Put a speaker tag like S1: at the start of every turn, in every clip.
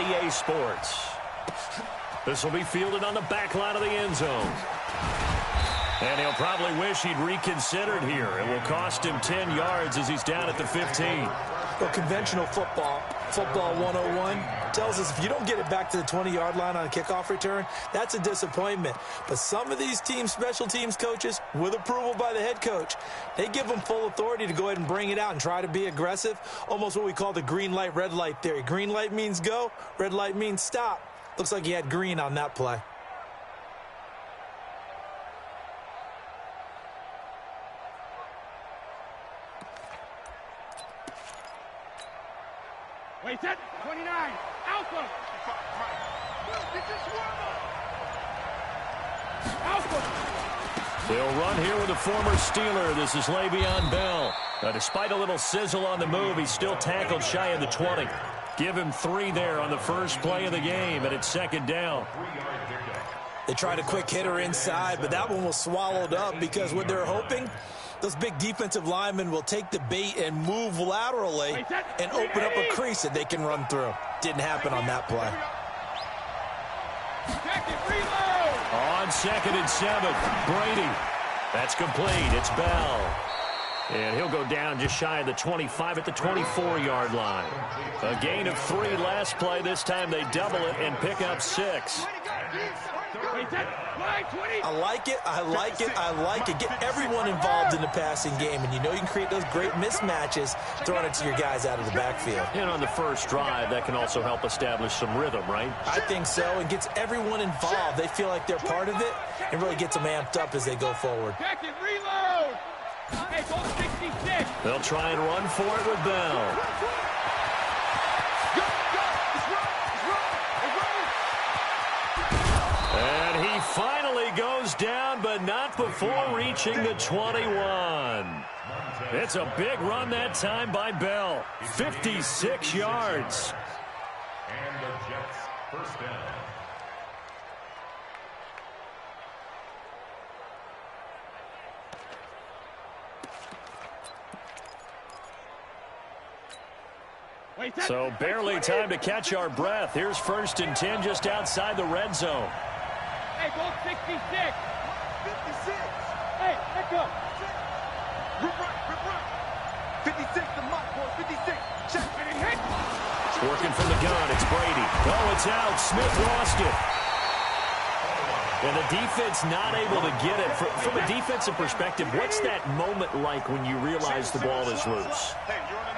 S1: EA Sports. This will be fielded on the back line of the end zone. And he'll probably wish he'd reconsidered here. It will cost him 10 yards as he's down at the 15.
S2: Well, conventional football 101, tells us if you don't get it back to the 20-yard line on a kickoff return, that's a disappointment. But some of these special teams coaches, with approval by the head coach, they give them full authority to go ahead and bring it out and try to be aggressive, almost what we call the green light, red light theory. Green light means go, red light means stop. Looks like he had green on that play.
S3: Wait, set, 29, Alpha. Alpha.
S1: They'll run here with a former Steeler. This is Le'Veon Bell. Despite a little sizzle on the move, he's still tackled shy of the 20. Give him 3 there on the first play of the game, and it's second down.
S2: They tried a quick hitter inside, but that one was swallowed up because what they're hoping, those big defensive linemen will take the bait and move laterally and open up a crease that they can run through. Didn't happen on that play.
S1: On 2nd and 7, Brady. That's complete. It's Bell. And he'll go down just shy of the 25 at the 24-yard line. A gain of 3 last play. This time they double it and pick up 6.
S2: I like it. I like it. I like it. Get everyone involved in the passing game, and you know you can create those great mismatches throwing it to your guys out of the backfield.
S1: And on the first drive, that can also help establish some rhythm, right?
S2: I think so. It gets everyone involved. They feel like they're part of it and really gets them amped up as they go forward.
S3: Reload. Hey, ball 66.
S1: They'll try and run for it with Bell. And he finally goes down, but not before reaching the 21. It's a big run that time by Bell. 56 yards.
S4: And the Jets first down.
S1: So barely time to catch our breath. Here's 1st and 10 just outside the red zone.
S3: Hey, ball 66. 56. Hey, let go.
S5: Run. 56, the mark, boy. 56. Check.
S1: Working from the gun. It's Brady. Oh, it's out. Smith lost it. And the defense not able to get it. From a defensive perspective, what's that moment like when you realize the ball is loose?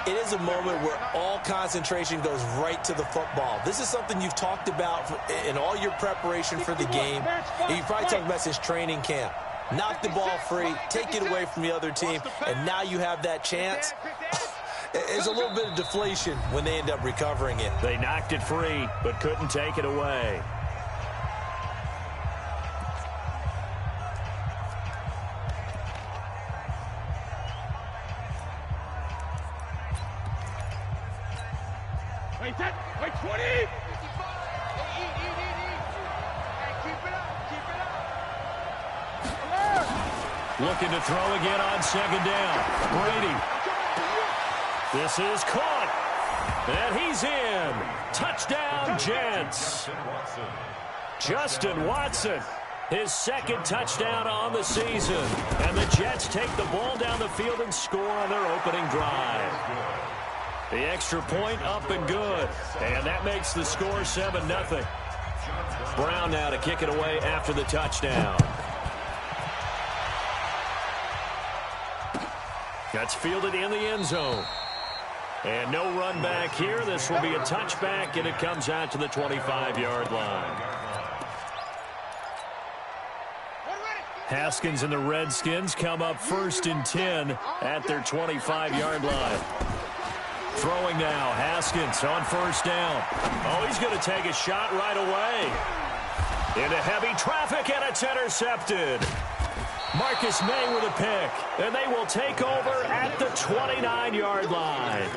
S2: It is a moment where all concentration goes right to the football. This is something you've talked about in all your preparation for the game. And you've probably talked about since training camp. Knock the ball free, take it away from the other team, and now you have that chance. There's a little bit of deflation when they end up recovering it.
S1: They knocked it free, but couldn't take it away.
S3: Wait, 20.
S1: Looking to throw again on 2nd down. Brady. This is caught. And he's in. Touchdown, Jets. Justin Watson. His 2nd touchdown on the season. And the Jets take the ball down the field and score on their opening drive. The extra point up and good. And that makes the score 7-0. Brown now to kick it away after the touchdown. That's fielded in the end zone. And no run back here. This will be a touchback, and it comes out to the 25-yard line. Haskins and the Redskins come up 1st and 10 at their 25-yard line. Throwing now, Haskins on 1st down. Oh, he's going to take a shot right away. Into heavy traffic, and it's intercepted. Marcus May with a pick, and they will take over at the 29-yard line.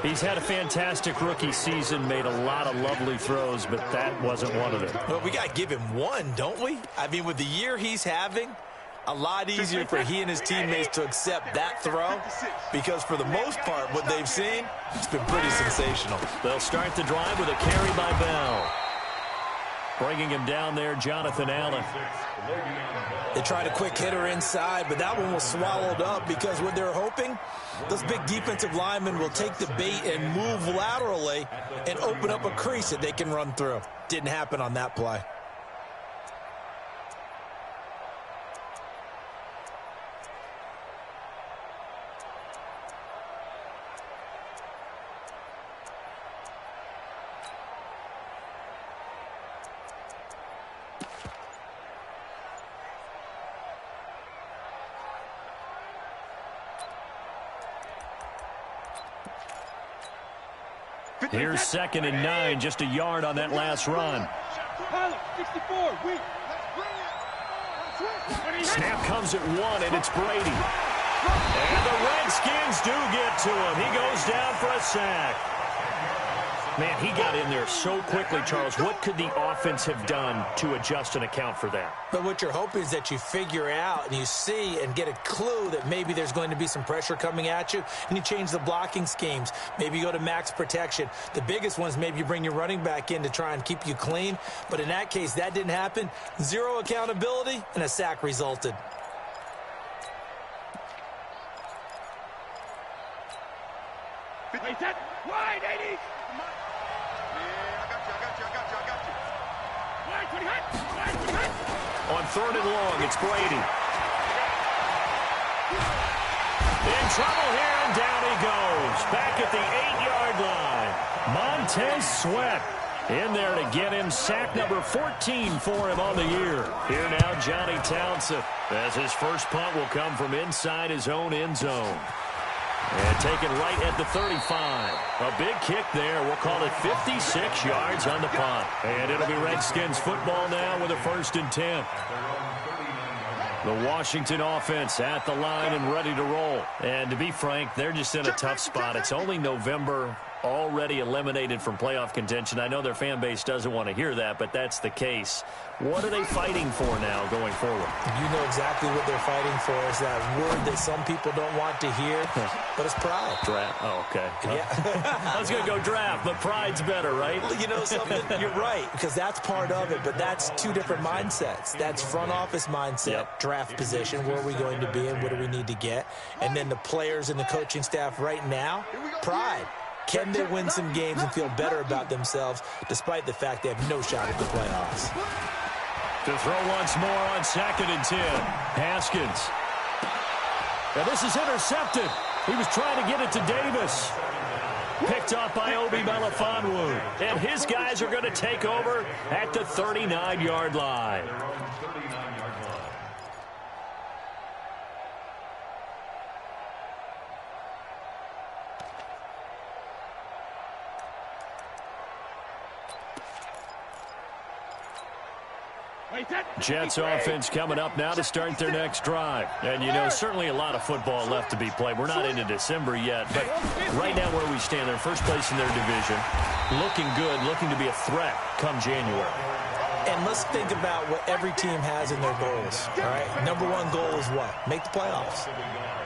S1: He's had a fantastic rookie season, made a lot of lovely throws, but that wasn't one of them.
S2: Well, we got to give him one, don't we? I mean, with the year he's having, A lot easier for he and his teammates to accept that throw because for the most part, what they've seen, it's been pretty sensational.
S1: They'll start the drive with a carry by Bell. Bringing him down there, Jonathan Allen.
S2: They tried a quick hitter inside, but that one was swallowed up because what they're hoping, those big defensive linemen will take the bait and move laterally and open up a crease that they can run through. Didn't happen on that play.
S1: Here's 2nd and 9, just a yard on that last run.
S3: 64, weak.
S1: Snap comes at 1, and it's Brady. And the Redskins do get to him. He goes down for a sack. Man, he got in there so quickly, Charles. What could the offense have done to adjust and account for that?
S2: But what you're hoping is that you figure out and you see and get a clue that maybe there's going to be some pressure coming at you, and you change the blocking schemes. Maybe you go to max protection. The biggest one is maybe you bring your running back in to try and keep you clean. But in that case, that didn't happen. Zero accountability, and a sack resulted.
S3: Wide, 80.
S1: On 3rd and long, it's Brady. In trouble here, and down he goes. Back at the 8-yard line. Montez Sweat in there to get him sack number 14 for him on the year. Here now, Johnny Townsend, as his first punt will come from inside his own end zone. And taken right at the 35. A big kick there. We'll call it 56 yards on the punt. And it'll be Redskins football now with a 1st and 10. The Washington offense at the line and ready to roll. And to be frank, they're just in a tough spot. It's only November, already eliminated from playoff contention. I know their fan base doesn't want to hear that, but that's the case. What are they fighting for now going forward?
S2: You know exactly what they're fighting for. Is that word that some people don't want to hear, but it's pride.
S1: Draft. Oh, okay.
S2: Yeah.
S1: I was going to go draft, but pride's better, right?
S2: Well, you know something? You're right, because that's part of it, but that's two different mindsets. That's front office mindset, draft position, where are we going to be and what do we need to get? And then the players and the coaching staff right now, pride. Can they win some games and feel better about themselves despite the fact they have no shot at the playoffs?
S1: To throw once more on 2nd and 10. Haskins. Now this is intercepted. He was trying to get it to Davis. Picked up by Obi Melifonwu. And his guys are going to take over at the 39-yard line. Jets offense coming up now to start their next drive. And, you know, certainly a lot of football left to be played. We're not into December yet, but right now where we stand, they're first place in their division. Looking good, looking to be a threat come January.
S2: And let's think about what every team has in their goals, all right? Number 1 goal is what? Make the playoffs.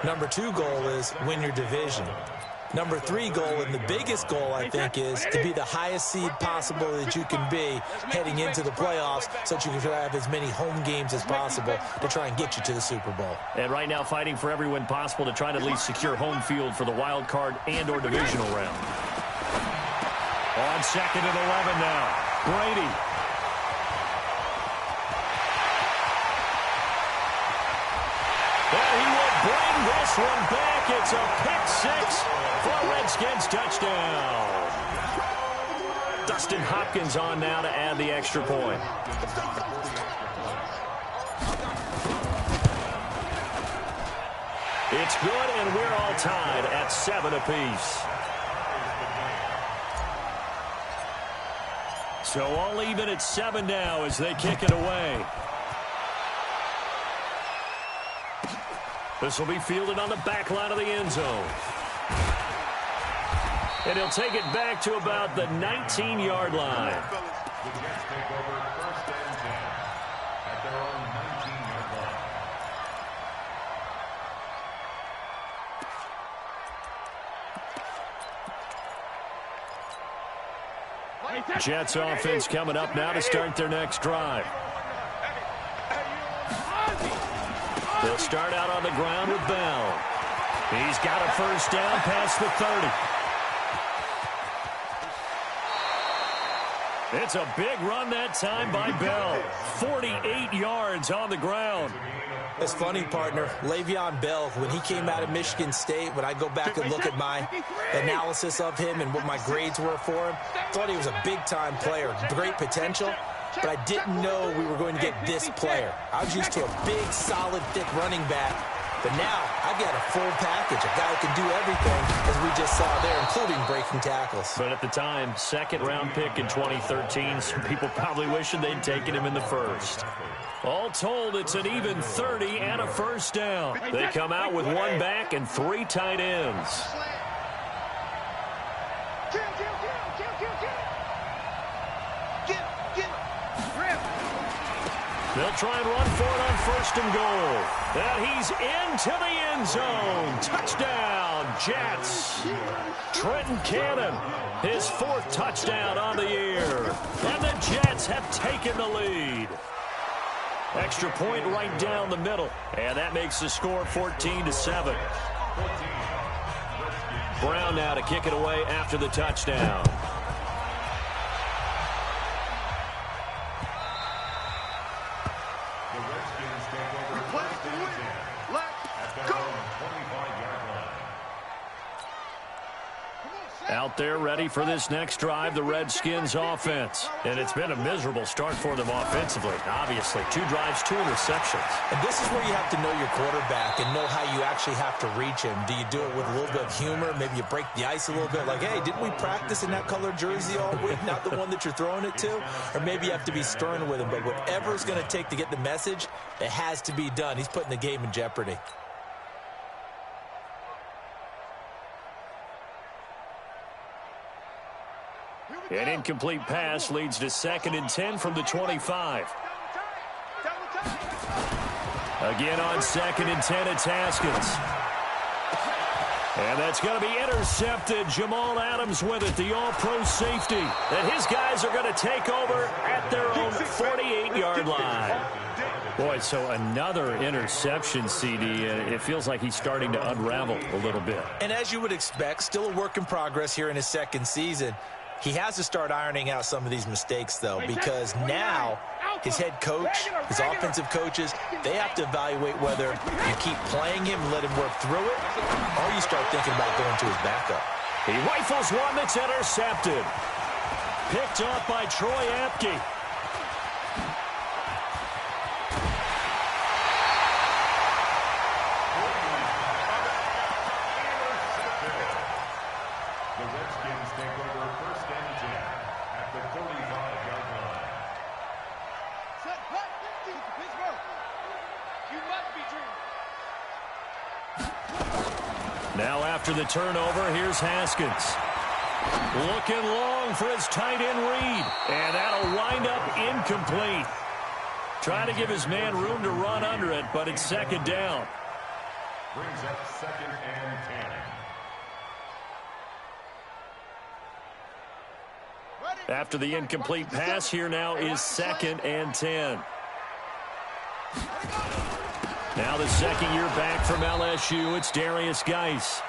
S2: Number 2 goal is win your division. Number 3 goal, and the biggest goal, I think, is to be the highest seed possible that you can be heading into the playoffs so that you can have as many home games as possible to try and get you to the Super Bowl.
S1: And right now fighting for every win possible to try to at least secure home field for the wild card and or divisional round. On 2nd and 11 now. Brady. And he will bring this one back. It's a pick 6 for a Redskins touchdown. Dustin Hopkins on now to add the extra point. It's good, and we're all tied at 7 apiece. So all even at 7 now as they kick it away. This will be fielded on the back line of the end zone. And he'll take it back to about the 19-yard line. Jets offense coming up now to start their next drive. They'll start out on the ground with Bell. He's got a first down past the 30. It's a big run that time by Bell. 48 yards on the ground.
S2: It's funny, partner. Le'Veon Bell, when he came out of Michigan State, when I go back and look at my analysis of him and what my grades were for him, thought he was a big-time player, great potential, but I didn't know we were going to get this player. I was used to a big, solid, thick running back, but now I've got a full package, a guy who can do everything, as we just saw there, including breaking tackles.
S1: But at the time, second-round pick in 2013, some people probably wishing they'd taken him in the first. All told, it's an even 30 and a first down. They come out with one back and three tight ends. They'll try and run for it on first and goal. And he's into the end zone. Touchdown, Jets. Trenton Cannon, his fourth touchdown on the year. And the Jets have taken the lead. Extra point right down the middle. And that makes the score 14-7. Brown now to kick it away after the touchdown. Out there ready for this next drive, the Redskins offense. And it's been a miserable start for them offensively, obviously. 2 drives, 2 interceptions.
S2: And this is where you have to know your quarterback and know how you actually have to reach him. Do you do it with a little bit of humor? Maybe you break the ice a little bit, like, hey, didn't we practice in that colored jersey all week? Not the one that you're throwing it to? Or maybe you have to be stern with him. But whatever it's going to take to get the message, it has to be done. He's putting the game in jeopardy.
S1: An incomplete pass leads to 2nd and 10 from the 25. Again on 2nd and 10, it's Haskins. And that's going to be intercepted. Jamal Adams with it, the all-pro safety. And his guys are going to take over at their own 48-yard line. Boy, so another interception, CD. It feels like he's starting to unravel a little bit.
S2: And as you would expect, still a work in progress here in his second season. He has to start ironing out some of these mistakes, though, because now his head coach, his offensive coaches, they have to evaluate whether you keep playing him and let him work through it, or you start thinking about going to his backup.
S1: He rifles one that's intercepted. Picked up by Troy Apke. Now after the turnover, here's Haskins. Looking long for his tight end read. And that'll wind up incomplete. Trying to give his man room to run under it, but it's 2nd down.
S4: Brings up 2nd and 10.
S1: After the incomplete pass, here now is 2nd and 10. Now the second year back from LSU, it's Darius Geis.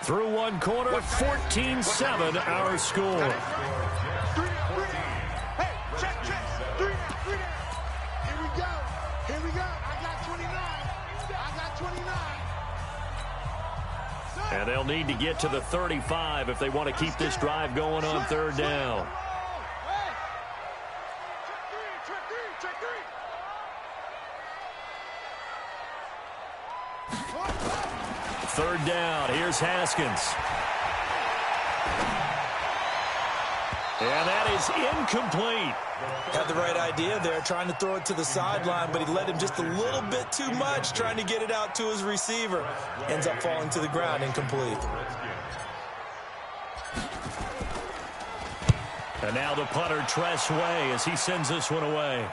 S1: Through one quarter, 14-7 our score.
S5: Hey, check. 3 down. Here we go. I got 29.
S1: And they'll need to get to the 35 if they want to keep this drive going on 3rd down. Third down, here's Haskins. And that is incomplete.
S2: Had the right idea there, trying to throw it to the sideline, but he led him just a little bit too much, trying to get it out to his receiver. Ends up falling to the ground, incomplete.
S1: And now the punter, Tress Way, as he sends this one away.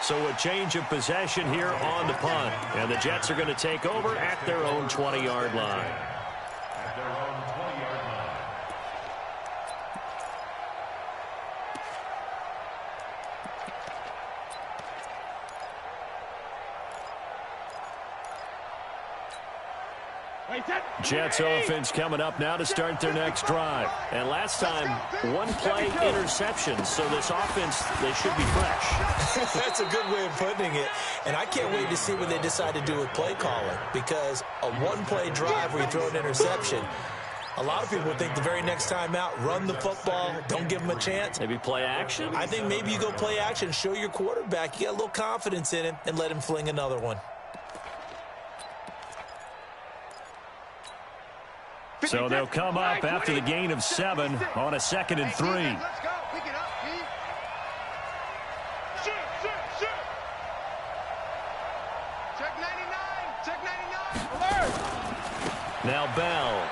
S1: So a change of possession here on the punt. And the Jets are going to take over at their own 20-yard line. Jets offense coming up now to start their next drive. And last time, one-play interception. So this offense, they should be fresh.
S2: That's a good way of putting it. And I can't wait to see what they decide to do with play calling. Because a one-play drive where you throw an interception, a lot of people think the very next time out, run the football, don't give them a chance.
S1: Maybe play action?
S2: I think maybe you go play action, show your quarterback you got a little confidence in him, and let him fling another one.
S1: So they'll come up after the gain of 7 on a 2nd and 3.
S5: Let's go. Pick it up, Pete. Shoot. Check 99. Check 99. Alert.
S1: Now Bell.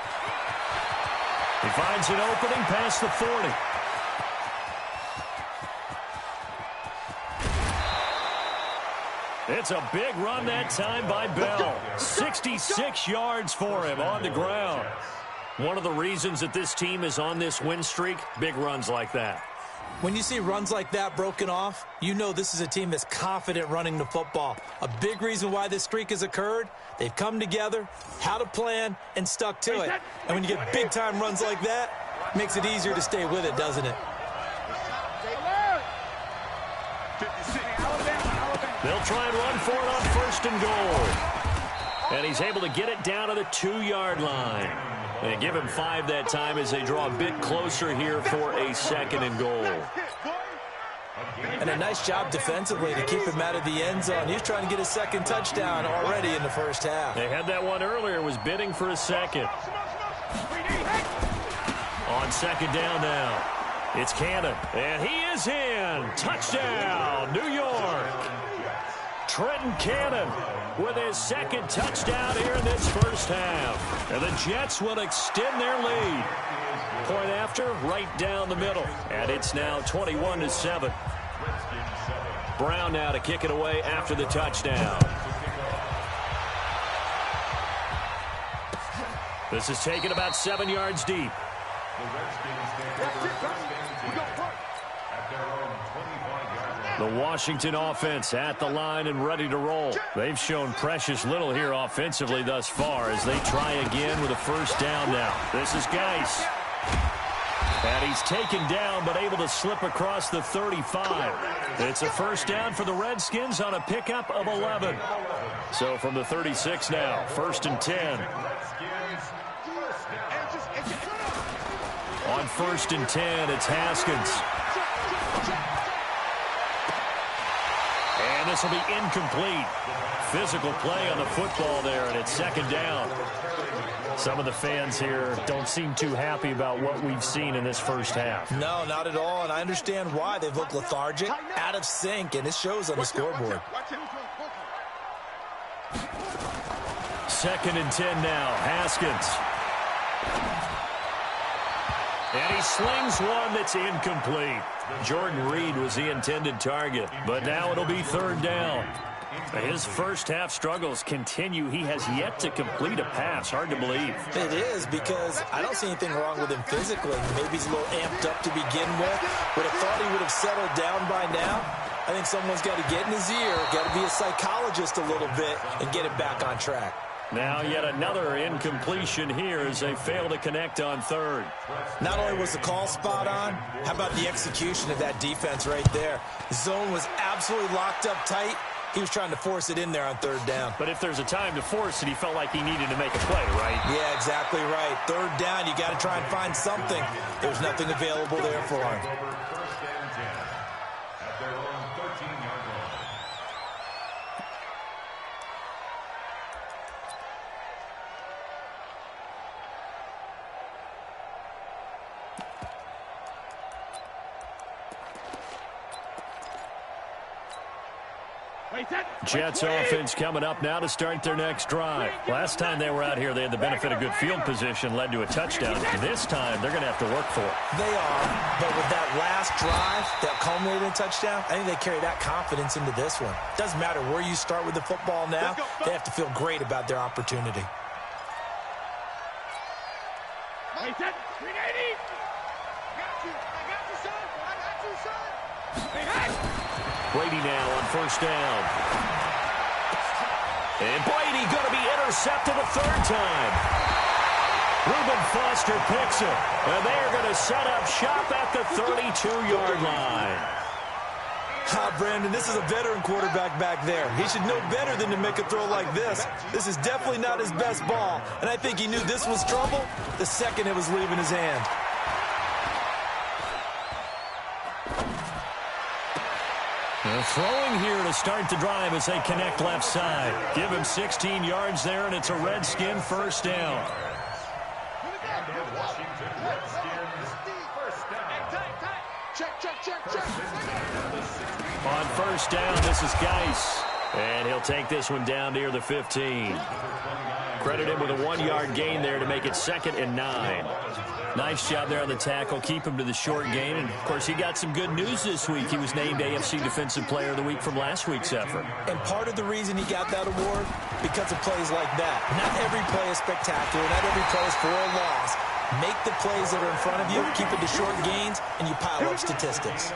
S1: He finds an opening past the 40. It's a big run that time by Bell. 66 yards for him on the ground. One of the reasons that this team is on this win streak, big runs like that.
S2: When you see runs like that broken off, you know this is a team that's confident running the football. A big reason why this streak has occurred, they've come together, had a plan, and stuck to it. And when you get big-time runs like that, it makes it easier to stay with it, doesn't it?
S1: They'll try and run for it on 1st and goal. And he's able to get it down to the 2-yard line. They give him 5 that time as they draw a bit closer here for a 2nd and goal.
S2: And a nice job defensively to keep him out of the end zone. He's trying to get a 2nd touchdown already in the first half.
S1: They had that one earlier, was bidding for a 2nd. On 2nd down now, it's Cannon. And he is in. Touchdown, New York. Trenton Cannon with his 2nd touchdown here in this first half. And the Jets will extend their lead. Point after, right down the middle. And it's now 21-7. Brown now to kick it away after the touchdown. This is taken about 7 yards deep. The Washington offense at the line and ready to roll. They've shown precious little here offensively thus far as they try again with a 1st down now. This is Geis. And he's taken down but able to slip across the 35. It's a 1st down for the Redskins on a pickup of 11. So from the 36 now, 1st and 10. On 1st and 10, it's Haskins. And this will be incomplete. Physical play on the football there, and it's 2nd down. Some of the fans here don't seem too happy about what we've seen in this first half.
S2: No, not at all, and I understand why. They've looked lethargic, out of sync, and it shows on the scoreboard.
S1: 2nd and 10 now, Haskins. And he slings one that's incomplete. Jordan Reed was the intended target, but now it'll be 3rd down. His first half struggles continue. He has yet to complete a pass. Hard to believe.
S2: It is, because I don't see anything wrong with him physically. Maybe he's a little amped up to begin with. Would have thought he would have settled down by now. I think someone's got to get in his ear, got to be a psychologist a little bit, and get him back on track.
S1: Now yet another incompletion here as they fail to connect on 3rd.
S2: Not only was the call spot on, how about the execution of that defense right there? The zone was absolutely locked up tight. He was trying to force it in there on 3rd down.
S1: But if there's a time to force it, he felt like he needed to make a play, right?
S2: Yeah, exactly right. 3rd down, you got to try and find something. There's nothing available there for him.
S1: Jets offense coming up now to start their next drive. Last time they were out here, they had the benefit of good field position, led to a touchdown. This time, they're going to have to work for it.
S2: They are, but with that last drive that culminated in a touchdown, I think they carry that confidence into this one. Doesn't matter where you start with the football now, they have to feel great about their opportunity.
S1: Brady now on first down. And Brady going to be intercepted a third time. Reuben Foster picks it. And they're going to set up shop at the 32-yard line.
S2: Brandon, this is a veteran quarterback back there. He should know better than to make a throw like this. This is definitely not his best ball. And I think he knew this was trouble the second it was leaving his hand.
S1: They're throwing here to start the drive as they connect left side. Give him 16 yards there, and it's a Redskin first down. On first down, this is Geis. And he'll take this one down near the 15. Credit him with a 1-yard gain there to make it 2nd and 9. Nice job there on the tackle. Keep him to the short gain. And, of course, he got some good news this week. He was named AFC Defensive Player of the Week from last week's effort.
S2: And part of the reason he got that award, because of plays like that. Not every play is spectacular. Not every play is for a loss. Make the plays that are in front of you, keep it to short gains, and you pile up statistics.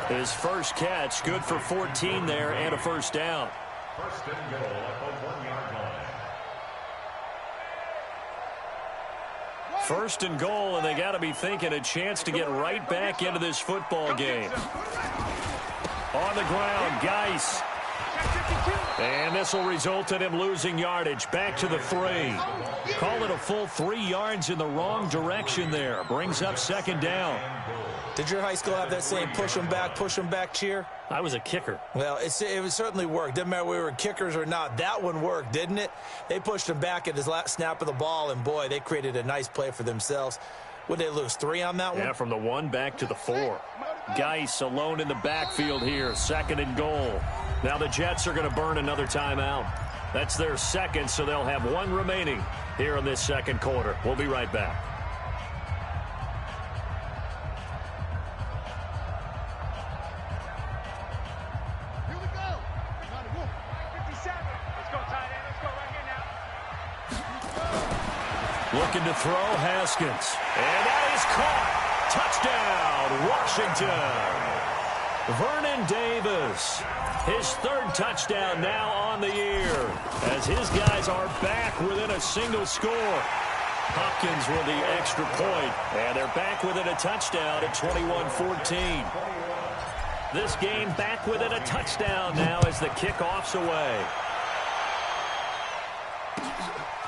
S1: His first catch, good for 14 there and a first down.
S4: First and goal at the 1-yard line.
S1: First and goal, and they got to be thinking a chance to get right back into this football game. On the ground, Geis. And this will result in him losing yardage. Back to the 3. Call it a full 3 yards in the wrong direction there. Brings up 2nd down.
S2: Did your high school have that same push them back cheer?
S1: I was a kicker.
S2: Well, it certainly worked. Didn't matter whether we were kickers or not. That one worked, didn't it? They pushed him back at his last snap of the ball, and, boy, they created a nice play for themselves. Would they lose 3 on that one?
S1: Yeah, from the 1 back to the 4. Geis alone in the backfield here, 2nd and goal. Now the Jets are going to burn another timeout. That's their 2nd, so they'll have 1 remaining here in this 2nd quarter. We'll be right back. Looking to throw, Haskins. And that is caught. Touchdown, Washington. Vernon Davis. His 3rd touchdown now on the year, as his guys are back within a single score. Hopkins with the extra point, and they're back within a touchdown at 21-14. This game back within a touchdown now as the kickoff's away.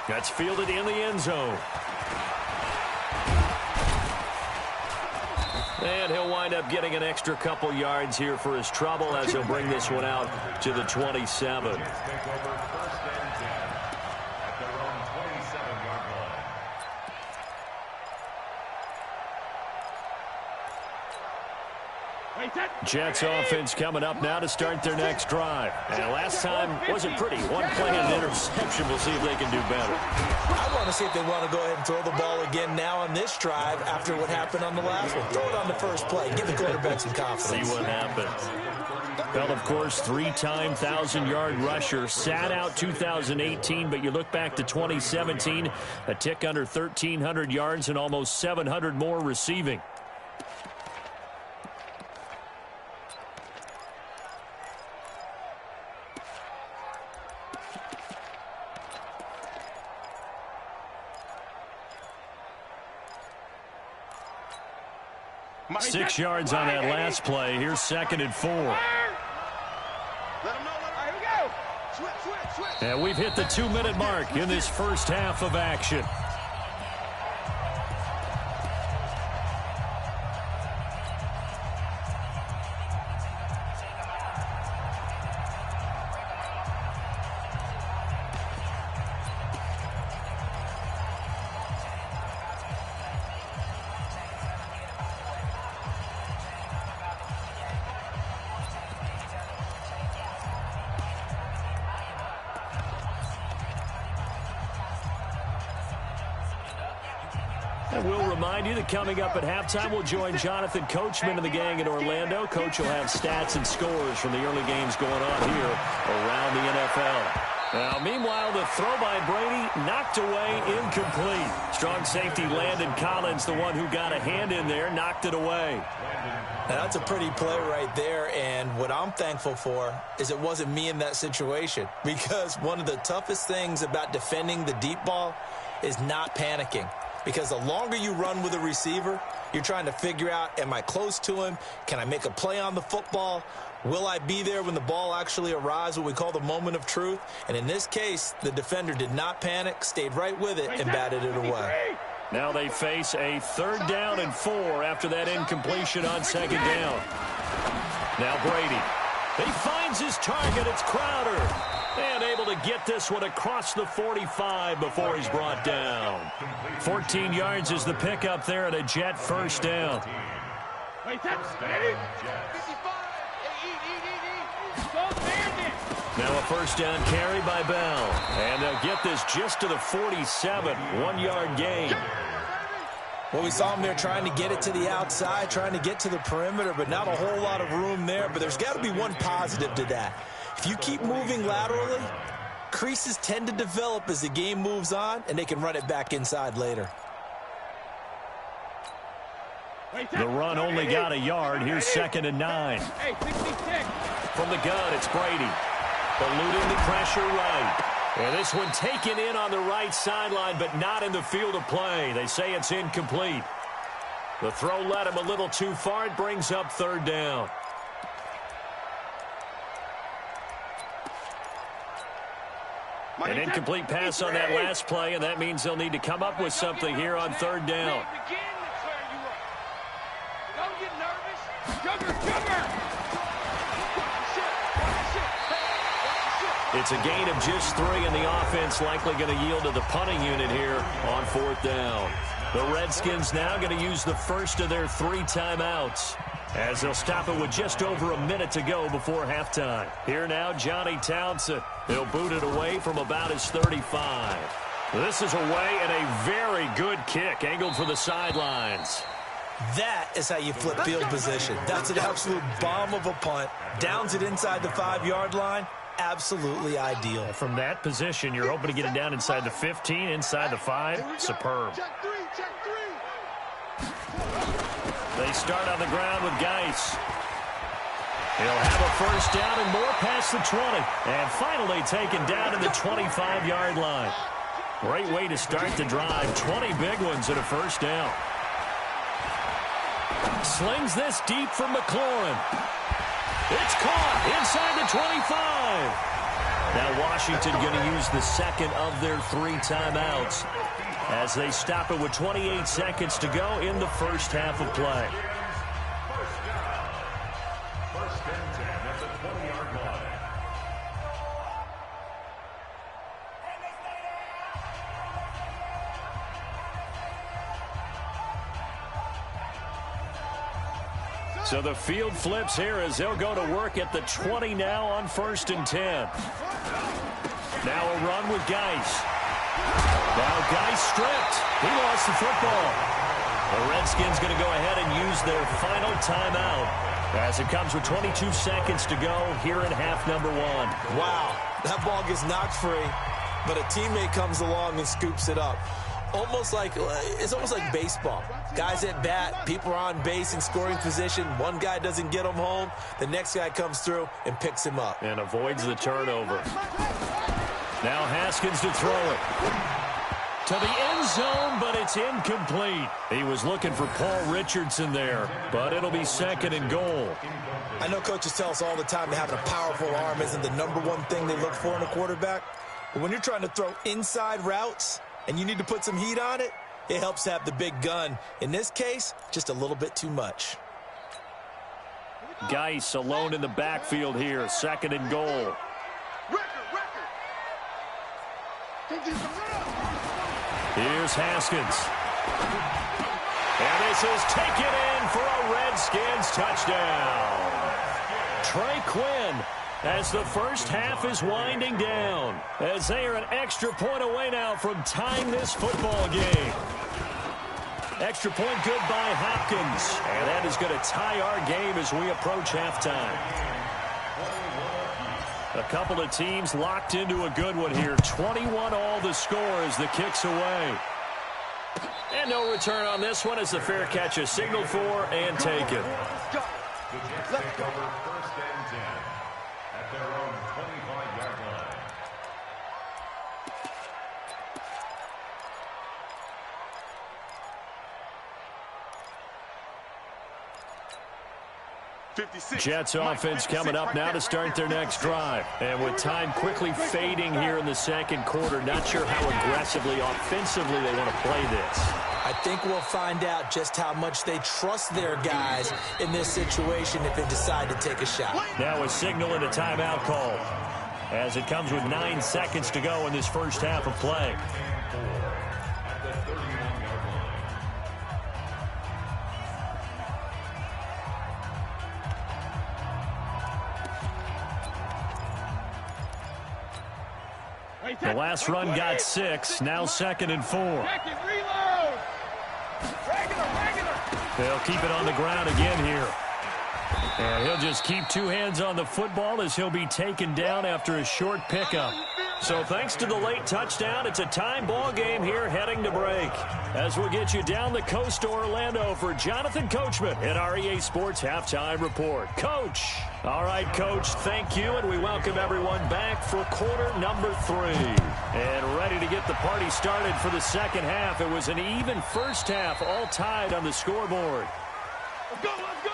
S1: That's fielded in the end zone. And he'll wind up getting an extra couple yards here for his trouble as he'll bring this one out to the 27. Jets offense coming up now to start their next drive. And last time wasn't pretty. 1 play and an interception. We'll see if they can do better.
S2: I want to see if they want to go ahead and throw the ball again now on this drive after what happened on the last one. Throw it on the first play. Give the quarterback some confidence.
S1: See what happens. Well, of course, 3-time 1,000-yard rusher. Sat out 2018, but you look back to 2017, a tick under 1,300 yards and almost 700 more receiving. Six yards on that last play. Here's 2nd and 4. And we've hit the 2-minute mark in this first half of action. And we'll remind you that coming up at halftime, we'll join Jonathan Coachman and the gang in Orlando. Coach will have stats and scores from the early games going on here around the NFL. Now, meanwhile, the throw by Brady knocked away, incomplete. Strong safety Landon Collins, the one who got a hand in there, knocked it away.
S2: Now, that's a pretty play right there, and what I'm thankful for is it wasn't me in that situation, because one of the toughest things about defending the deep ball is not panicking, because the longer you run with a receiver, you're trying to figure out, am I close to him? Can I make a play on the football? Will I be there when the ball actually arrives, what we call the moment of truth? And in this case, the defender did not panic, stayed right with it, and batted it away.
S1: Now they face a 3rd down and 4 after that incompletion on 2nd down. Now Brady. He finds his target. It's Crowder. And able to get this one across the 45 before he's brought down. 14 yards is the pickup there at a Jet 1st down. Now a 1st down carry by Bell. And they'll get this just to the 47. 1-yard gain.
S2: Well, we saw him there trying to get it to the outside, trying to get to the perimeter, but not a whole lot of room there. But there's got to be one positive to that. If you keep moving laterally, creases tend to develop as the game moves on, and they can run it back inside later.
S1: The run only got a yard. Here's 2nd and 9. From the gun, it's Brady. Eluding the pressure right. And this one taken in on the right sideline, but not in the field of play. They say it's incomplete. The throw led him a little too far. It brings up 3rd down. An incomplete pass on that last play, and that means they'll need to come up with something here on 3rd down.
S3: Don't get nervous. Jugger.
S1: It's a gain of just 3, and the offense likely going to yield to the punting unit here on 4th down. The Redskins now going to use the first of their 3 timeouts, as they'll stop it with just over a minute to go before halftime. Here now, Johnny Townsend. He'll boot it away from about his 35. This is away, and a very good kick angled for the sidelines.
S2: That is how you flip field position. That's an absolute bomb of a punt. Downs it inside the 5-yard line. Absolutely ideal.
S1: From that position, you're hoping to get it down inside the 15, inside the 5. Superb. They start on the ground with Geis. He'll have a 1st down and more past the 20. And finally taken down in the 25-yard line. Great way to start the drive. 20 big ones at a 1st down. Slings this deep from McLaurin. It's caught inside the 25. Now Washington going to use the 2nd of their 3 timeouts as they stop it with 28 seconds to go in the first half of play.
S4: First and 10 at the 20-yard line.
S1: So the field flips here as they'll go to work at the 20 now on 1st and 10. Now a run with Geis. Now Geis stripped. He lost the football. The Redskins going to go ahead and use their final timeout as it comes with 22 seconds to go here in half number 1.
S2: Wow, that ball gets knocked free, but a teammate comes along and scoops it up. It's almost like baseball. Guys at bat, people are on base in scoring position. One guy doesn't get him home. The next guy comes through and picks him up.
S1: And avoids the turnover. Now Haskins to throw it. To the end zone, but it's incomplete. He was looking for Paul Richardson there, but it'll be 2nd and goal.
S2: I know coaches tell us all the time that having a powerful arm isn't the #1 thing they look for in a quarterback. But when you're trying to throw inside routes and you need to put some heat on it, it helps have the big gun. In this case, just a little bit too much.
S1: Geis alone in the backfield here, 2nd and goal. Here's Haskins. And this is taken in for a Redskins touchdown. Trey Quinn, as the first half is winding down, as they are an extra point away now from tying this football game. Extra point good by Hopkins. And that is going to tie our game as we approach halftime. A couple of teams locked into a good one here. 21 all the score as the kick's away. And no return on this one as the fair catch is signaled for and taken.
S4: Let's go. First and 10 at their own 25-yard line.
S1: Jets offense coming up now to start their next drive. And with time quickly fading here in the second quarter, not sure how aggressively, offensively they want to play this.
S2: I think we'll find out just how much they trust their guys in this situation if they decide to take a shot.
S1: Now a signal and a timeout call as it comes with 9 seconds to go in this first half of play. The last run got 6, now 2nd and 4. They'll keep it on the ground again here. And he'll just keep 2 hands on the football as he'll be taken down after a short pickup. So thanks to the late touchdown, it's a time ball game here heading to break. As we'll get you down the coast to Orlando for Jonathan Coachman at our EA Sports Halftime Report. Coach. All right, Coach, thank you, and we welcome everyone back for quarter number 3. And ready to get the party started for the second half. It was an even first half, all tied on the scoreboard.
S5: Let's go, let's go!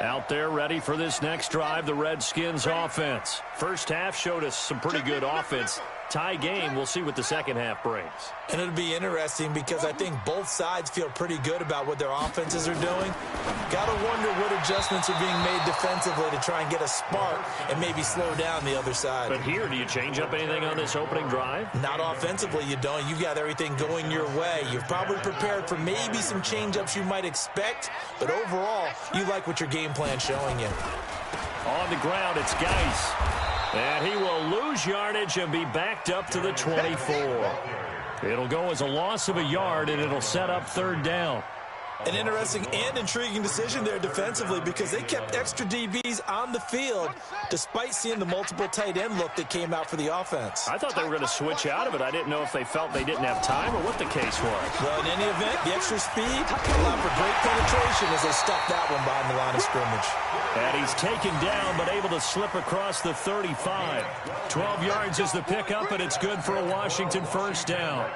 S1: Out there ready for this next drive, the Redskins offense. First half showed us some pretty good offense. Tie game, we'll see what the second half brings.
S2: And it'll be interesting because I think both sides feel pretty good about what their offenses are doing. Got to wonder what adjustments are being made defensively to try and get a spark and maybe slow down the other side.
S1: But here, do you change up anything on this opening drive?
S2: Not offensively, you don't. You've got everything going your way. You've probably prepared for maybe some change-ups you might expect, but overall, you like what your game plan's showing you.
S1: On the ground, it's Geis. And he will lose yardage and be backed up to the 24. It'll go as a loss of a yard, and it'll set up 3rd down.
S2: An interesting and intriguing decision there defensively because they kept extra DBs on the field despite seeing the multiple tight end look that came out for the offense.
S1: I thought they were going to switch out of it. I didn't know if they felt they didn't have time or what the case was.
S2: Well, in any event, the extra speed allowed for great penetration as they stuffed that one behind the line of scrimmage.
S1: And he's taken down but able to slip across the 35. 12 yards is the pickup, and it's good for a Washington first down.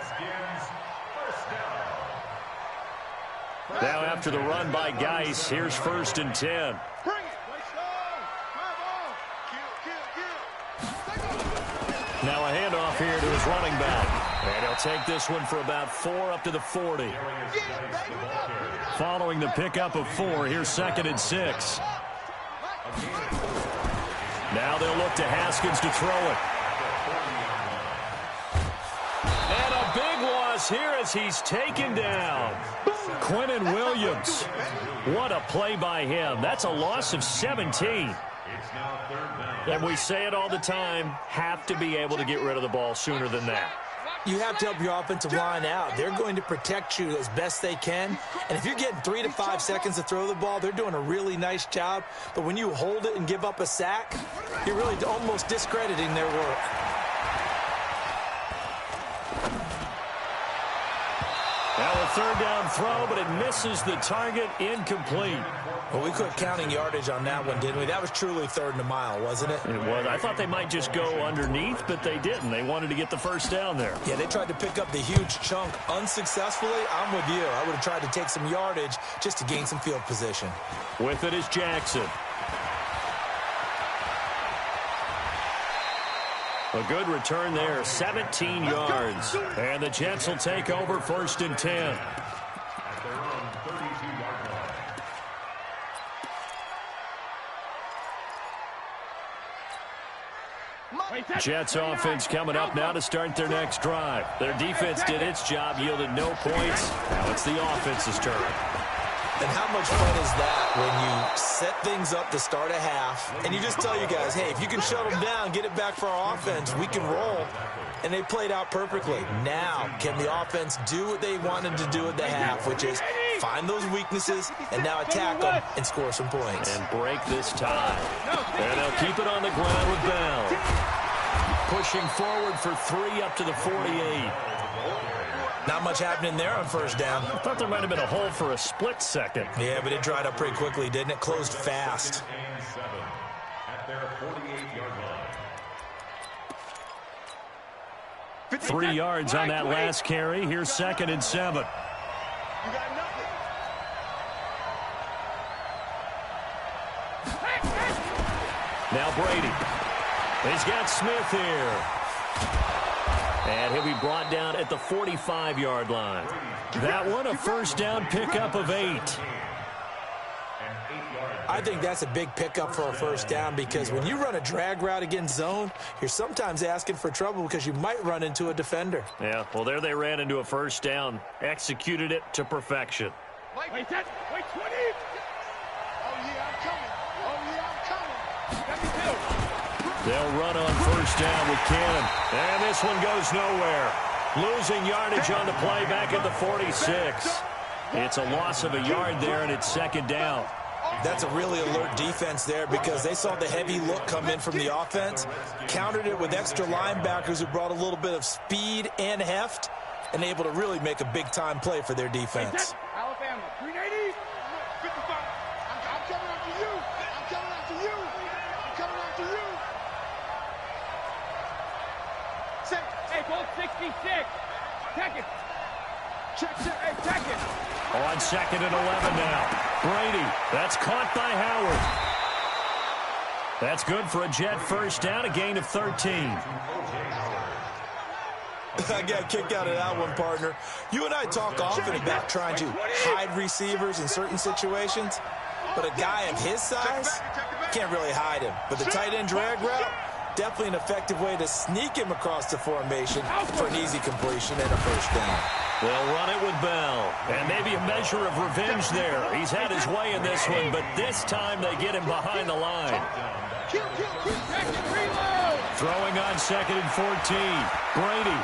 S1: Now after the run by Geis, here's 1st and 10. Now a handoff here to his running back. And he'll take this one for about 4 up to the 40. Following the pickup of 4, here's 2nd and 6. Now they'll look to Haskins to throw it. And a big loss here as he's taken down. Quinnen Williams. What a play by him. That's a loss of 17. And we say it all the time, have to be able to get rid of the ball sooner than that.
S2: You have to help your offensive line out. They're going to protect you as best they can. And if you're getting 3 to 5 seconds to throw the ball, they're doing a really nice job. But when you hold it and give up a sack, you're really almost discrediting their work.
S1: Now a 3rd down throw, but it misses the target, incomplete.
S2: Well, we quit counting yardage on that one, didn't we? That was truly 3rd and a mile, wasn't it?
S1: It was. I thought they might just go underneath, but they didn't. They wanted to get the first down there.
S2: Yeah, they tried to pick up the huge chunk unsuccessfully. I'm with you. I would have tried to take some yardage just to gain some field position.
S1: With it is Jackson. A good return there, 17 yards. And the Jets will take over 1st and 10. Jets offense coming up now to start their next drive. Their defense did its job, yielded no points. Now it's the offense's turn.
S2: And how much fun is that when you set things up to start a half, and you just tell you guys, hey, if you can shut them down, get it back for our offense, we can roll. And they played out perfectly. Now, can the offense do what they wanted to do at the half, which is find those weaknesses and now attack them and score some points.
S1: And break this tie. And they'll keep it on the ground with Bell. Pushing forward for 3 up to the 48.
S2: Not much happening there on first down.
S1: I thought there might have been a hole for a split second.
S2: Yeah, but it dried up pretty quickly, didn't it? Closed fast.
S4: At their 48-yard line.
S1: 3 yards on that last carry. Here's 2nd and 7.
S5: You got nothing.
S1: Now Brady. He's got Smith here. And he'll be brought down at the 45-yard line. That one, a first down pickup of 8.
S2: I think that's a big pickup for a first down because when you run a drag route against zone, you're sometimes asking for trouble because you might run into a defender.
S1: Yeah, well, there they ran into a first down. Executed it to perfection.
S3: Wait, 20.
S5: Oh, yeah, I'm coming. Oh, yeah, I'm coming.
S3: Let me do.
S1: They'll run on first down with Cannon. And this one goes nowhere. Losing yardage on the play back at the 46. It's a loss of a yard there, and it's 2nd down.
S2: That's a really alert defense there because they saw the heavy look come in from the offense, countered it with extra linebackers who brought a little bit of speed and heft, and able to really make a big-time play for their defense.
S3: Alabama, 380.
S5: 55. I'm coming after you. I'm coming after you. I'm coming after you. Say,
S3: Hey, goal 66. Check it.
S5: check.
S3: Hey, check it.
S1: On 2nd and 11 now. Brady, that's caught by Howard. That's good for a Jet first down, a gain of 13.
S2: I got a kick out of that one, partner. You and I talk often about trying to hide receivers in certain situations, but a guy of his size can't really hide him. But the tight end drag route, definitely an effective way to sneak him across the formation for an easy completion and a first down.
S1: They'll run it with Bell. And maybe a measure of revenge there. He's had his way in this one, but this time they get him behind the line.
S5: Kill.
S3: Check it, reload.
S1: Throwing on 2nd and 14. Brady.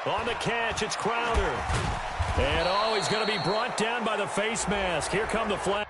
S1: On the catch, it's Crowder. And, oh, he's going to be brought down by the face mask. Here come the flag.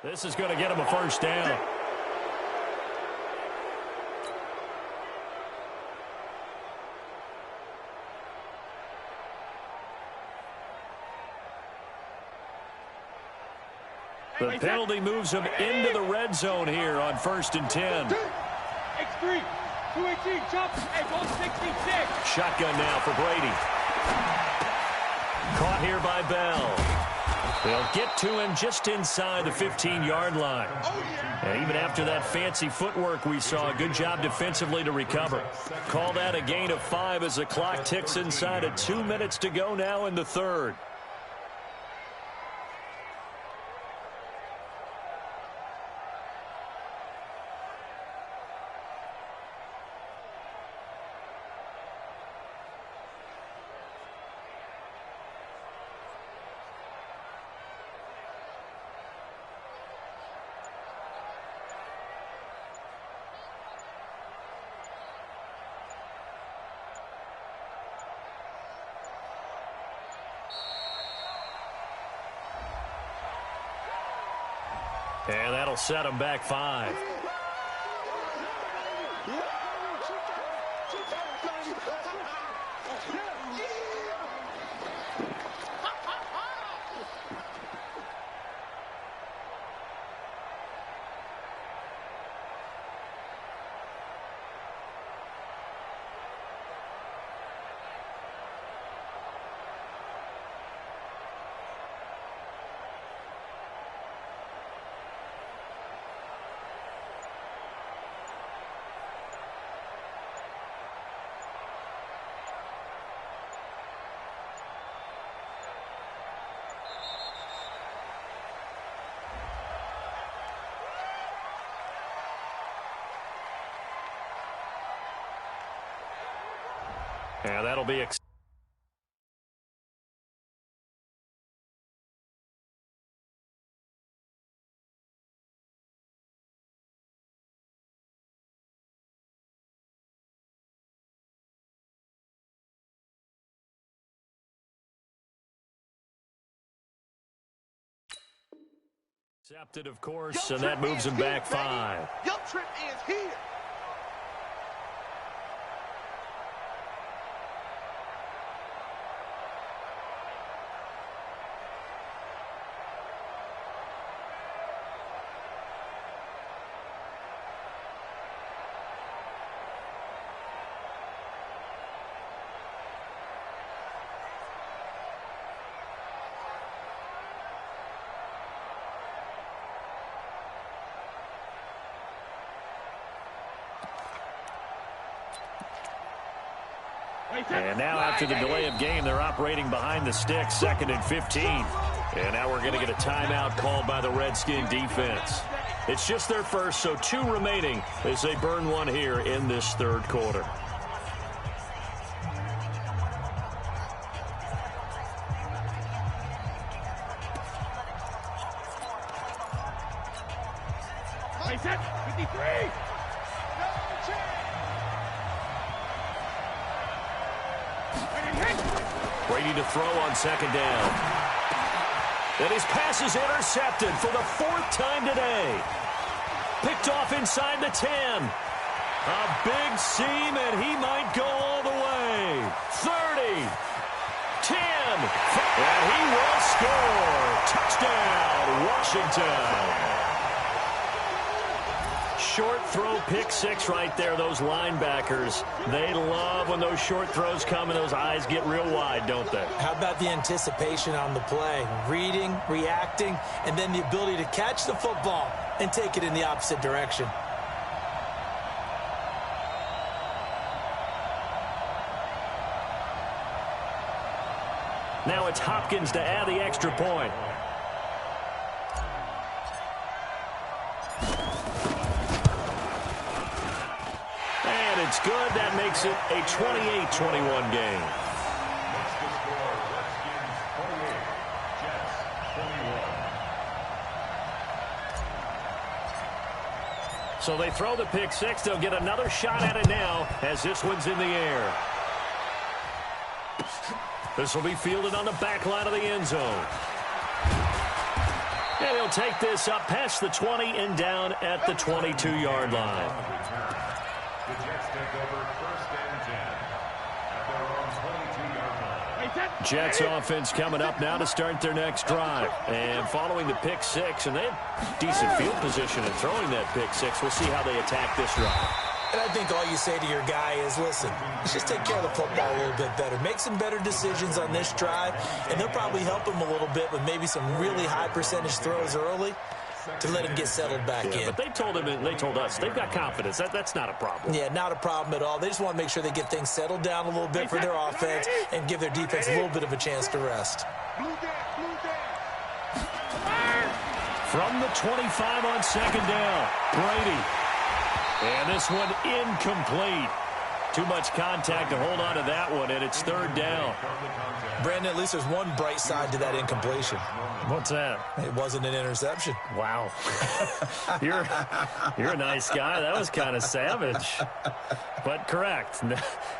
S1: This is going to get him a first down. The penalty moves him into the red zone here on 1st and 10.
S3: X3, 218, jump. Hey, goal 66.
S1: Shotgun now for Brady. Caught here by Bell. They'll get to him just inside the 15-yard line. And even after that fancy footwork we saw, a good job defensively to recover. Call that a gain of 5 as the clock ticks inside of 2 minutes to go now in the 3rd. And that'll set them back 5. And that'll be accepted, of course, and that moves him back 5.
S5: Your trip is here.
S1: And now after the delay of game, they're operating behind the sticks, 2nd and 15. And now we're going to get a timeout called by the Redskin defense. It's just their first, so 2 remaining as they burn one here in this 3rd quarter.
S3: Set 53.
S1: Brady to throw on 2nd down. And his pass is intercepted for the 4th time today. Picked off inside the 10. A big seam, and he might go all the way. 30. 10. And he will score. Touchdown, Washington. Short throw, pick 6 right there. Those linebackers, they love when those short throws come and those eyes get real wide, don't they?
S2: How about the anticipation on the play? Reading, reacting, and then the ability to catch the football and take it in the opposite direction.
S1: Now it's Hopkins to add the extra point. It's good. That makes it a 28-21 game.
S4: What's the score? Redskins 28, Jets 21.
S1: So they throw the pick 6. They'll get another shot at it now as this one's in the air. This will be fielded on the back line of the end zone. And he'll take this up past the 20 and down at the 22-yard line.
S4: The Jets take over 1st and 10 at their own 22-yard line.
S1: Jets offense coming up now to start their next drive. And following the pick 6, and they have decent field position in throwing that pick 6. We'll see how they attack this drive.
S2: And I think all you say to your guy is, listen, let's just take care of the football a little bit better. Make some better decisions on this drive, and they'll probably help him a little bit with maybe some really high percentage throws early to let him get settled back in.
S1: But they told him, and they told us, they've got confidence. That's not a problem.
S2: Yeah, not a problem at all. They just want to make sure they get things settled down a little bit for their offense and give their defense a little bit of a chance to rest.
S1: From the 25 on 2nd down, Brady. And this one incomplete. Too much contact to hold on to that one, and it's 3rd down.
S2: Brandon, at least there's one bright side to that incompletion.
S1: What's that?
S2: It wasn't an interception.
S1: Wow. You're a nice guy. That was kind of savage. But correct.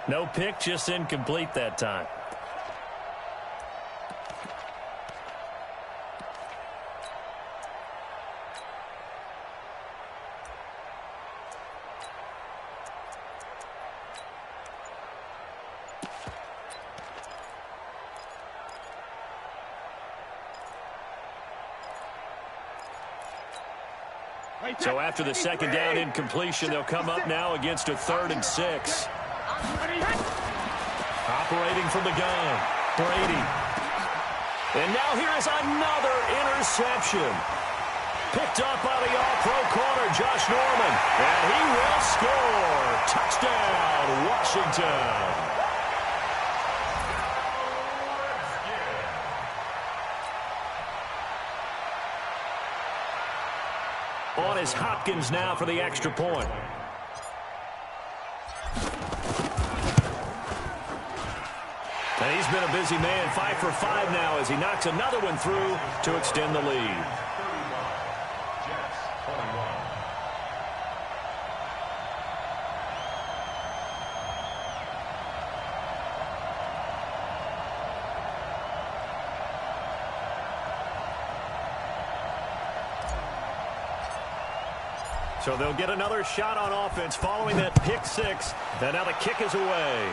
S1: No pick, just incomplete that time. So after the second down incompletion, they'll come up now against a 3rd and 6. Operating from the gun, Brady. And now here is another interception. Picked up by the all-pro corner, Josh Norman. And he will score. Touchdown, Washington. On is Hopkins now for the extra point. And he's been a busy man, 5 for 5 now as he knocks another one through to extend the lead. So they'll get another shot on offense following that pick 6. And now the kick is away.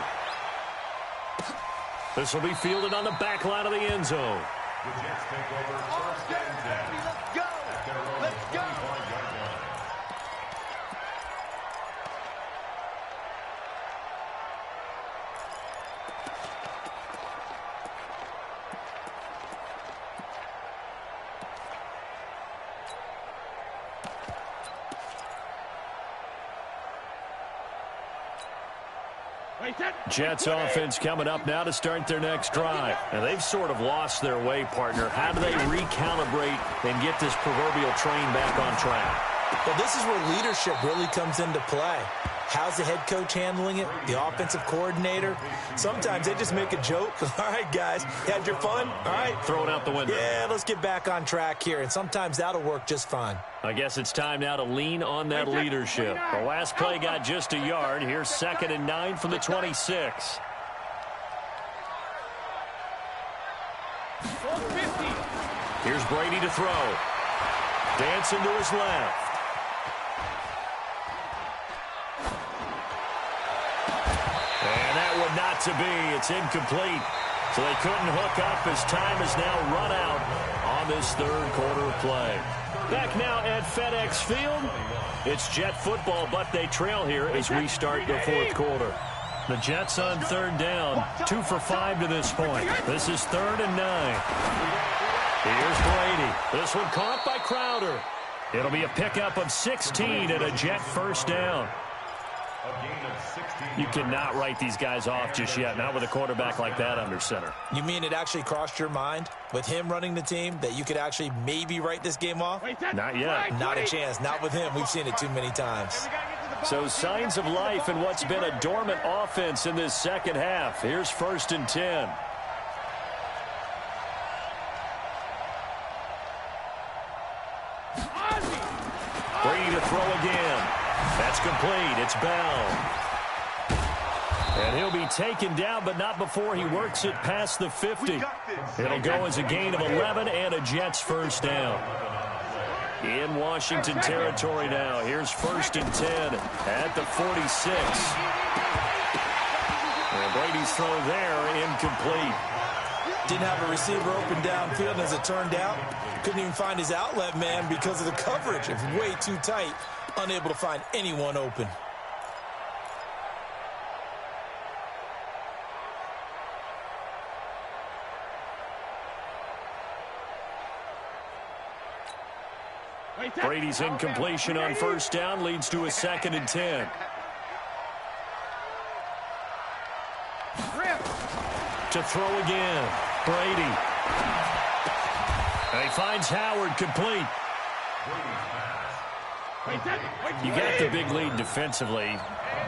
S1: This will be fielded on the back line of the end zone.
S4: The Jets take over 1st and 10.
S5: Let's go.
S4: At their own
S5: Let's go.
S4: 25-yard line.
S1: Jets offense coming up now to start their next drive. And they've sort of lost their way, partner. How do they recalibrate and get this proverbial train back on track?
S2: Well, this is where leadership really comes into play. How's the head coach handling it? The offensive coordinator? Sometimes they just make a joke. All right, guys, you had your fun? All right.
S1: Throw it out the window.
S2: Yeah, let's get back on track here. And sometimes that'll work just fine.
S1: I guess it's time now to lean on that leadership. The last play got just a yard. Here's 2nd and 9 from the 26. Here's Brady to throw. Dancing to his left. And that would not to be. It's incomplete. So they couldn't hook up as time has now run out on this 3rd quarter play. Back now at FedEx Field. It's Jet football, but they trail here as we start the 4th quarter. The Jets on 3rd down, 2 for 5 to this point. This is 3rd and 9. Here's Brady. This one caught by Crowder. It'll be a pickup of 16 and a Jet 1st down. You cannot write these guys off just yet, not with a quarterback like that under center.
S2: You mean it actually crossed your mind with him running the team that you could actually maybe write this game off?
S1: Not yet.
S2: Not a chance. Not with him. We've seen it too many times.
S1: So signs of life in what's been a dormant offense in this second half. Here's 1st and 10. Brady to throw again. That's complete. It's Bell. And he'll be taken down, but not before he works it past the 50. It'll go as a gain of 11 and a Jets 1st down. In Washington territory now. Here's 1st and 10 at the 46. And Brady's throw there incomplete.
S2: Didn't have a receiver open downfield, and as it turned out, couldn't even find his outlet man because of the coverage. It was way too tight, unable to find anyone open.
S1: Brady's incompletion on 1st down leads to a 2nd and 10. To throw again, Brady. And he finds Howard complete. You got the big lead defensively.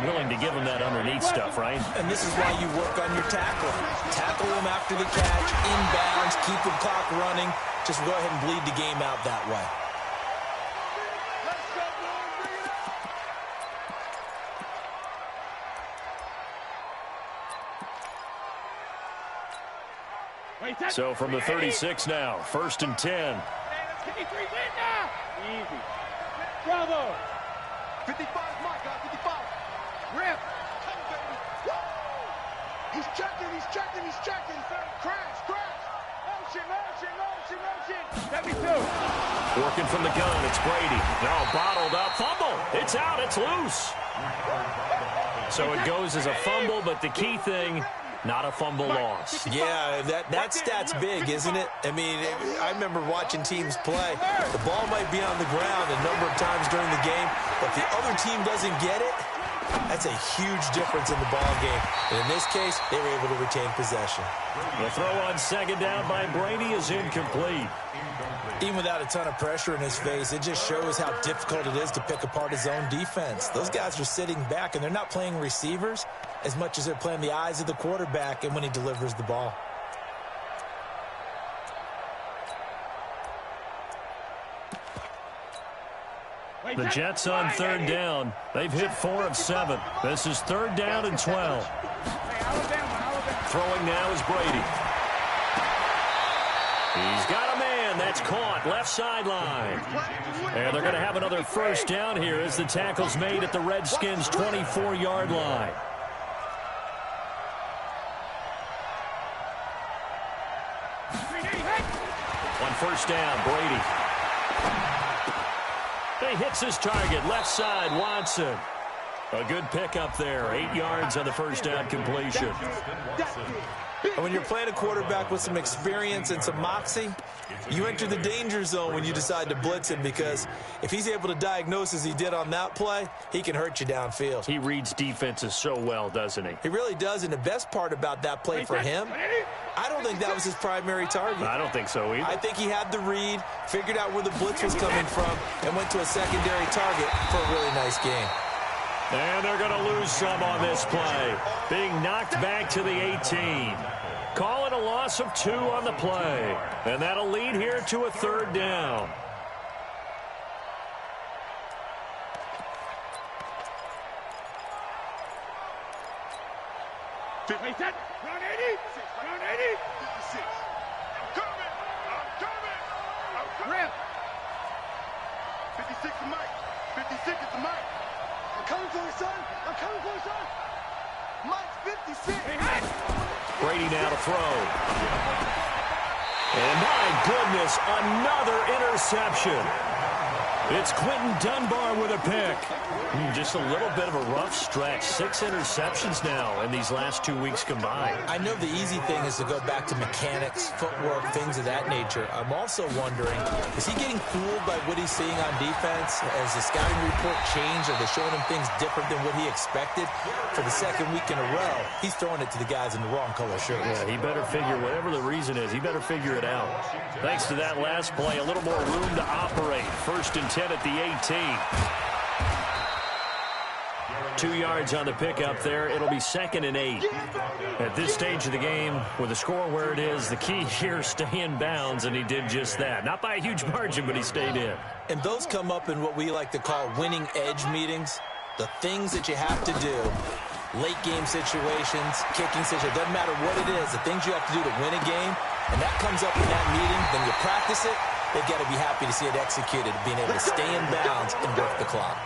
S1: Willing to give him that underneath stuff, right?
S2: And this is why you work on your tackling. Tackle him after the catch, inbounds, keep the clock running. Just go ahead and bleed the game out that way.
S1: So from the 36 now, 1st and 10.
S3: Easy. Bravo.
S5: 55, my God, 55.
S3: Rip.
S5: Come, baby. Woo! He's checking. Crash.
S1: Working from the gun, it's Brady. No, bottled up, fumble. It's out, it's loose. So it goes as a fumble, but the key thing, not a fumble loss.
S2: Yeah, that stat's big, isn't it? I mean, I remember watching teams play. The ball might be on the ground a number of times during the game, but if the other team doesn't get it, that's a huge difference in the ball game. And in this case, they were able to retain possession.
S1: The throw on second down by Brady is incomplete.
S2: Even without a ton of pressure in his face, it just shows how difficult it is to pick apart his own defense. Those guys are sitting back, and they're not playing receivers as much as they're playing the eyes of the quarterback and when he delivers the ball.
S1: The Jets on third down. They've hit 4 of 7. This is third down and 12. Throwing now is Brady. He's got a man. That's caught. Left sideline. And they're going to have another first down here as the tackle's made at the Redskins' 24-yard line. On first down, Brady. He hits his target. Left side, Watson. A good pickup there. 8 yards on the first down completion.
S2: And when you're playing a quarterback with some experience and some moxie, you enter the danger zone when you decide to blitz him, because if he's able to diagnose as he did on that play, he can hurt you downfield.
S1: He reads defenses so well, doesn't he?
S2: He really does, and the best part about that play for him, I don't think that was his primary target.
S1: I don't think so either.
S2: I think he had the read, figured out where the blitz was coming from, and went to a secondary target for a really nice game.
S1: And they're going to lose some on this play. Being knocked back to the 18. Call it a loss of 2 on the play. And that'll lead here to a third down.
S3: Run 80. Run 80. 56. I'm coming. Rip.
S5: 56 is Mike. 56 is the Mike. I'm coming for you, son. I'm coming for you, son. Mike's 56.
S1: Brady now to throw. And my goodness, another interception. It's Quentin Dunbar with a pick. Just a little bit of a rough stretch. 6 interceptions now in these last 2 weeks combined.
S2: I know the easy thing is to go back to mechanics, footwork, things of that nature. I'm also wondering, is he getting fooled by what he's seeing on defense? Has the scouting report changed? Are they showing him things different than what he expected? For the second week in a row, he's throwing it to the guys in the wrong color shirts.
S1: Yeah, he better figure, whatever the reason is, he better figure it out. Thanks to that last play, a little more room to operate. 1st and 10 at the 18. 2 yards on the pickup there. It'll be 2nd and 8. At this stage of the game, with the score where it is, the key here, stay in bounds, and he did just that. Not by a huge margin, but he stayed in.
S2: And those come up in what we like to call winning edge meetings. The things that you have to do, late game situations, kicking situations, doesn't matter what it is, the things you have to do to win a game, and that comes up in that meeting, then you practice it, they've got to be happy to see it executed, being able to stay in bounds and work the clock.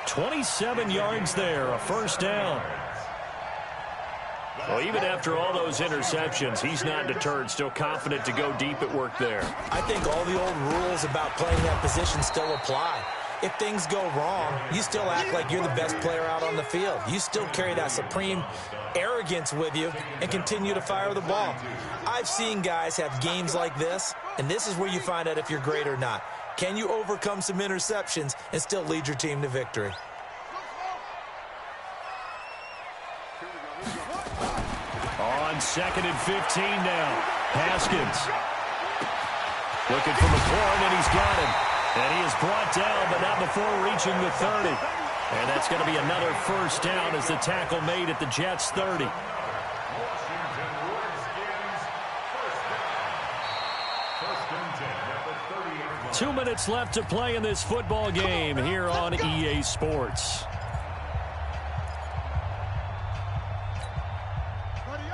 S1: 27 yards there, a first down. Well, even after all those interceptions, he's not deterred, still confident to go deep at work there.
S2: I think all the old rules about playing that position still apply. If things go wrong, you still act like you're the best player out on the field. You still carry that supreme arrogance with you and continue to fire the ball. I've seen guys have games like this, and this is where you find out if you're great or not. Can you overcome some interceptions and still lead your team to victory?
S1: On 2nd and 15 now. Haskins. Looking for McLaurin, and he's got him. And he is brought down, but not before reaching the 30. And that's going to be another first down as the tackle made at the Jets' 30. 2 minutes left to play in this football game here on EA Sports.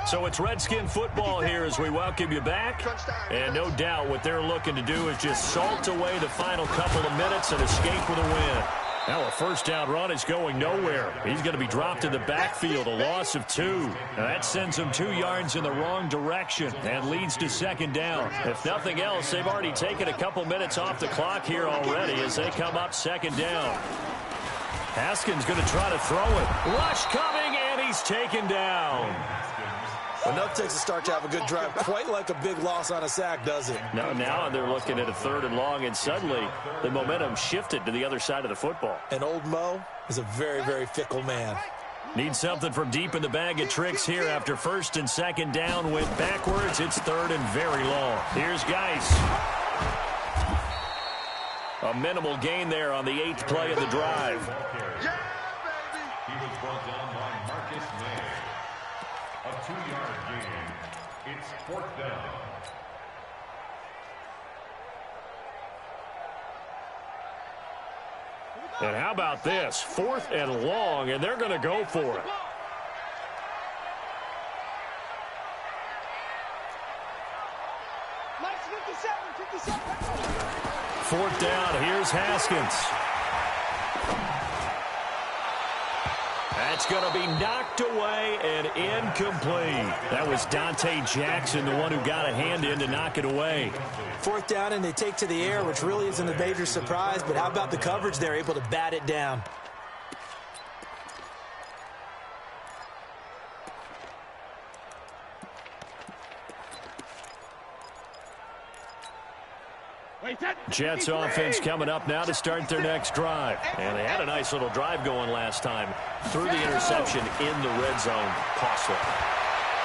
S1: So it's Redskin football here as we welcome you back. And no doubt what they're looking to do is just salt away the final couple of minutes and escape with a win. Now a first down run is going nowhere. He's going to be dropped in the backfield, a loss of 2. Now that sends him 2 yards in the wrong direction and leads to second down. If nothing else, they've already taken a couple minutes off the clock here already as they come up second down. Haskins going to try to throw it. Rush coming, and he's taken down.
S2: Enough takes a start to have a good drive. Quite like a big loss on a sack, does it?
S1: Now they're looking at a 3rd and long, and suddenly the momentum shifted to the other side of the football.
S2: And old Mo is a very, very fickle man.
S1: Need something from deep in the bag of tricks here after 1st and 2nd down. Went backwards. It's 3rd and very long. Here's Geis. A minimal gain there on the 8th play of the drive.
S4: Yeah, baby! He was brought down by Marcus May. A 2-yard gain. It's 4th down.
S1: And how about this? 4th and long, and they're going to go for it.
S5: Nice 57.
S1: 4th down. Here's Haskins. That's going to be knocked away and incomplete. That was Dante Jackson, the one who got a hand in to knock it away.
S2: 4th down, and they take to the air, which really isn't a major surprise, but how about the coverage there, able to bat it down?
S1: Jets offense coming up now to start their next drive. And they had a nice little drive going last time. Threw the interception in the red zone. Costly.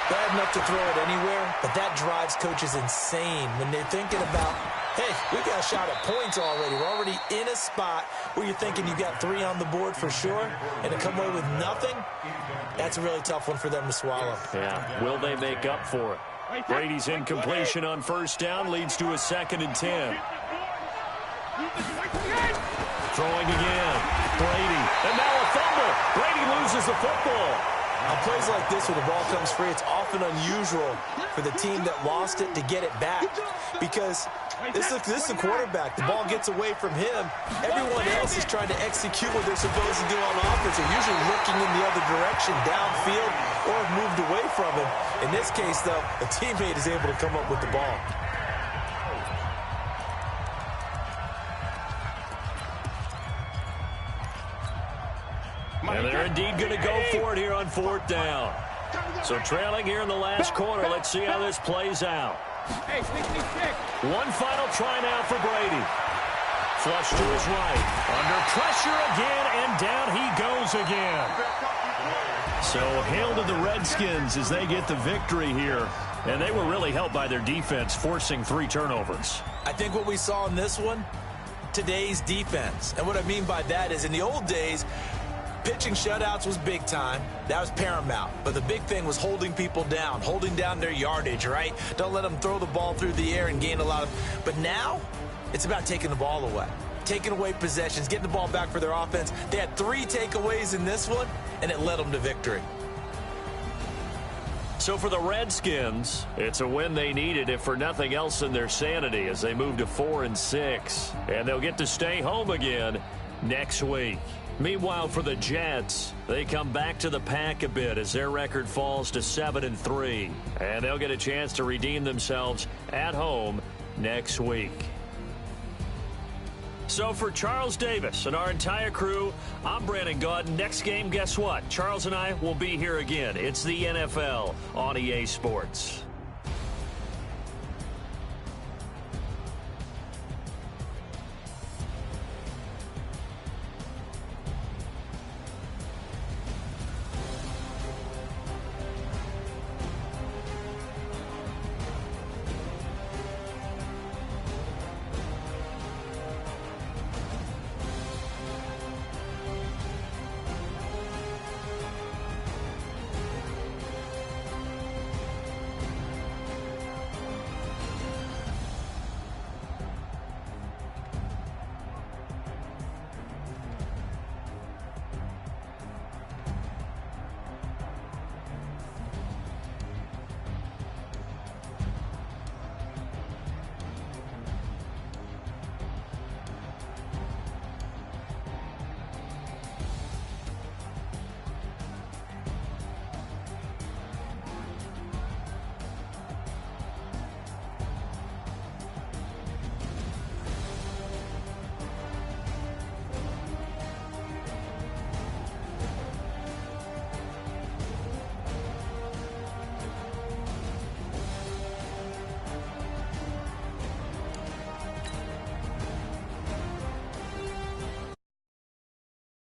S2: Bad enough to throw it anywhere, but that drives coaches insane when they're thinking about, hey, we got a shot at points already. We're already in a spot where you're thinking you got 3 on the board for sure, and to come away with nothing, that's a really tough one for them to swallow.
S1: Yeah, will they make up for it? Brady's incompletion on 1st down leads to a 2nd and 10. Throwing again. Brady. And now a fumble. Brady loses the football.
S2: On plays like this where the ball comes free, it's often unusual for the team that lost it to get it back. Because this is the quarterback. The ball gets away from him. Everyone else is trying to execute what they're supposed to do on offense. They're usually looking in the other direction, downfield, or have moved away from him. In this case, though, a teammate is able to come up with the ball.
S1: And they're indeed going to go for it here on 4th down. So trailing here in the last quarter. Let's see how this plays out.
S3: Hey, 66.
S1: One final try now for Brady. Flush to his right. Under pressure again, and down he goes again. So hail to the Redskins as they get the victory here. And they were really helped by their defense, forcing 3 turnovers.
S2: I think what we saw in this one, today's defense. And what I mean by that is in the old days, pitching shutouts was big time. That was paramount. But the big thing was holding people down, holding down their yardage, right? Don't let them throw the ball through the air and gain a lot of... But now, it's about taking the ball away. Taking away possessions, getting the ball back for their offense. They had 3 takeaways in this one, and it led them to victory.
S1: So for the Redskins, it's a win they needed, if for nothing else in their sanity, as they move to 4-6. And they'll get to stay home again next week. Meanwhile, for the Jets, they come back to the pack a bit as their record falls to 7-3. And they'll get a chance to redeem themselves at home next week. So for Charles Davis and our entire crew, I'm Brandon Gaudin. Next game, guess what? Charles and I will be here again. It's the NFL on EA Sports.